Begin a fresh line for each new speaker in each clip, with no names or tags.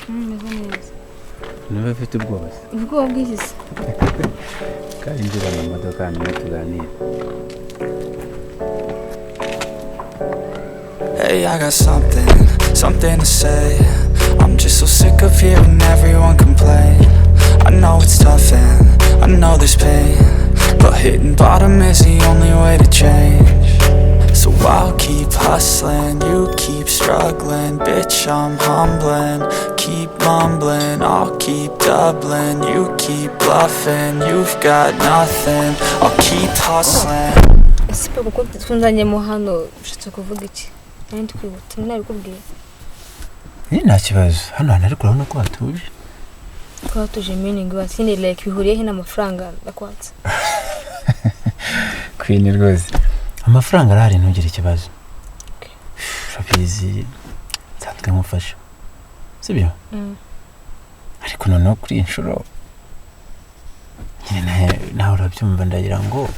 Meze neza.
Niba ufite ubwoba.
Ubwoba bw'iki?
Kandi injira mu modoka hanyuma tuganire.
Hey, I got something to say. I'm just so sick of hearing everyone complain. I know it's tough and I know there's pain, but hitting bottom is the only way to change. So I'll keep hustling, you keep struggling. Bitch, I'm humbling, keep mumbling. I'll keep doubling, you keep bluffing. You've got nothing, I'll keep hustling.
Sipa kuko twunzanyemo hano ushatse kuvuga iki? Nandi kwibuta nabikubwiye.
Nta kibazo. Hano ariko urabona ko hatuje.
Ko hatuje meaning what? Ni like bihuriye he n'amafaranga ndakwatse.
Queen rwose. Amafaranga arahari ntugire ikibazo. Urabizi nsanzwe nkufasha. Sibyo? Ariko noneho kuri inshuro nyine nawe urabyumva ndagira ngo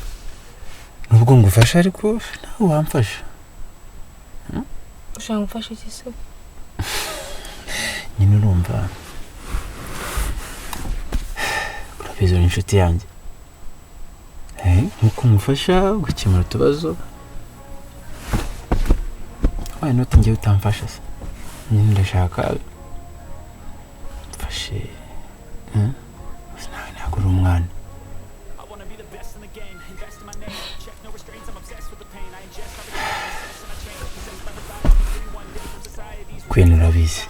nubwo ngufasha ariko nawe wamfasha.
Ushaka gufasha iki se?
Nyine urumva urabizi uri inshuti yanjye. Nkuko umufasha gukemura utubazo. Why not njye utamfasha se? Nyine ndashaka mfashe. Ntabwo uri umwana. Queen urabizi.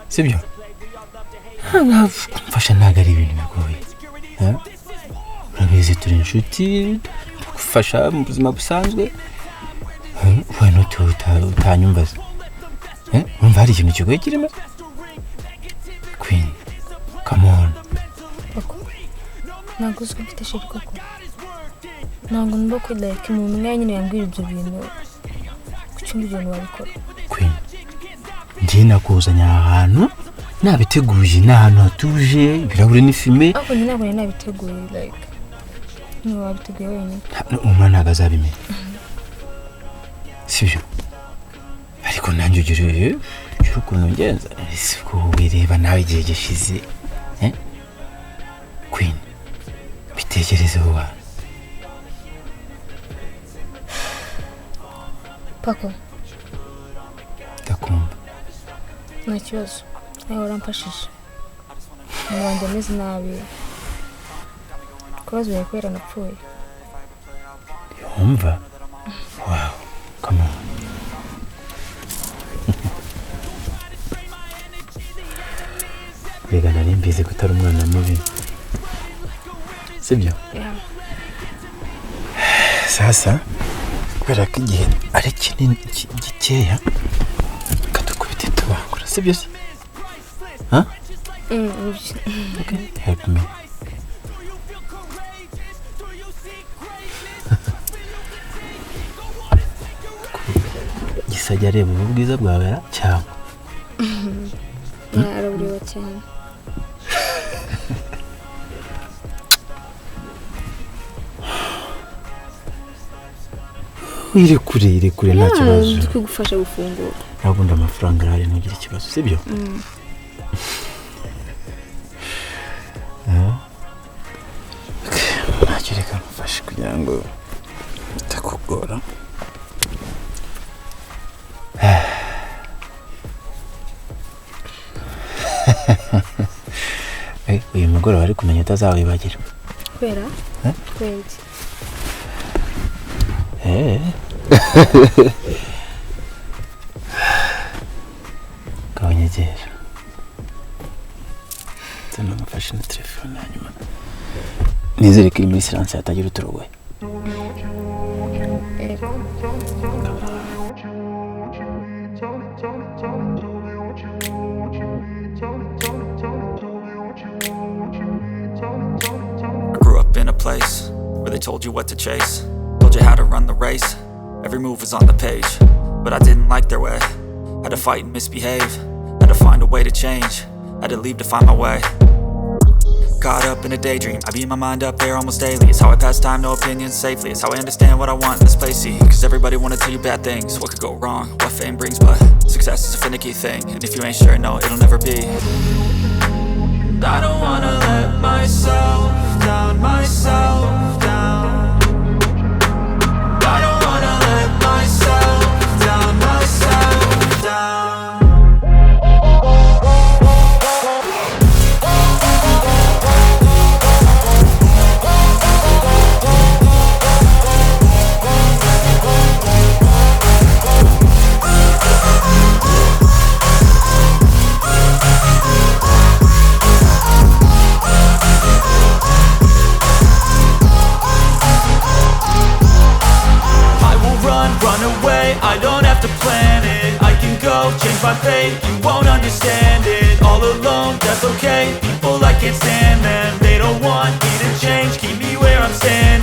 Sibyo? Mfasha ntabwo ari ibintu bigoye. Urabizi turi inshuti, gufasha mu buzima busanzwe. Why not utanyumva se? Urumva hari ikintu kigoye kirimo? Queen, come on.
Ntabwo uzwi mfite sheri koko. Ntabwo numva ko like umuntu umwe nyine yambwira ibyo bintu. Kuki mbyo wabikora?
Queen, njye nakuzanye ahantu nabiteguye n'ahantu hatuje, ibirahure n'ifime.
Ako nyine ntabwo nabiteguye like. Ni wabiteguye wenyine.
Umwana ntabwo azabimenya. Sibyo? Ariko nanjye ugire ukuntu ngenza. Siko wireba nawe igihe gishize. Queen, bitekerezeho wa.
Pako.
Ndakumva.
Nta kibazo. Nawe urampashije. Mwanje meze nabi. Kubazo yakwera napfuye.
Yumva? Wow. Come on. Rega nari mbizi ko utari umwana mubi. Sibyo?
Yeah.
Sasa kubera ko igihe ari kinini gikeya kadukubite tubangura. Sibyo se? Okay, help me. Gisajya reba ubwiza bwawe cyangwa.
Araburiwa cyane.
Iri kure nta kibazo.
Twigufasha gufungura.
Ntabwo amafaranga arahari ntugire ikibazo. Sibyo? Reka mfashe kugira ngo bitakugora. Uyu mugoroba ari kumenya utazawibagira.
Kwera? Kwera iki?
Kawanyegera. Tuna mfashe na telefone hanyuma. Nizere ko iri muri silence hatagira uturogoye.
I grew up in a place where they told you what to chase, told you how to run the race. Every move was on the page, but I didn't like their way. Had to fight and misbehave, had to find a way to change, had to leave to find my way. Caught up in a daydream, I beat my mind up there almost daily. It's how I pass time, no opinions safely. It's how I understand what I want in this place, see. Cause everybody wanna tell you bad things, what could go wrong, what fame brings. But success is a finicky thing, and if you ain't sure, no, it'll never be. I don't wanna let myself down, myself down. I don't wanna let myself down, myself down. Run away, I don't have to plan it. I can go, change my fate, you won't understand it. All alone, that's okay, people I can't stand them. They don't want me to change, keep me where I'm standing.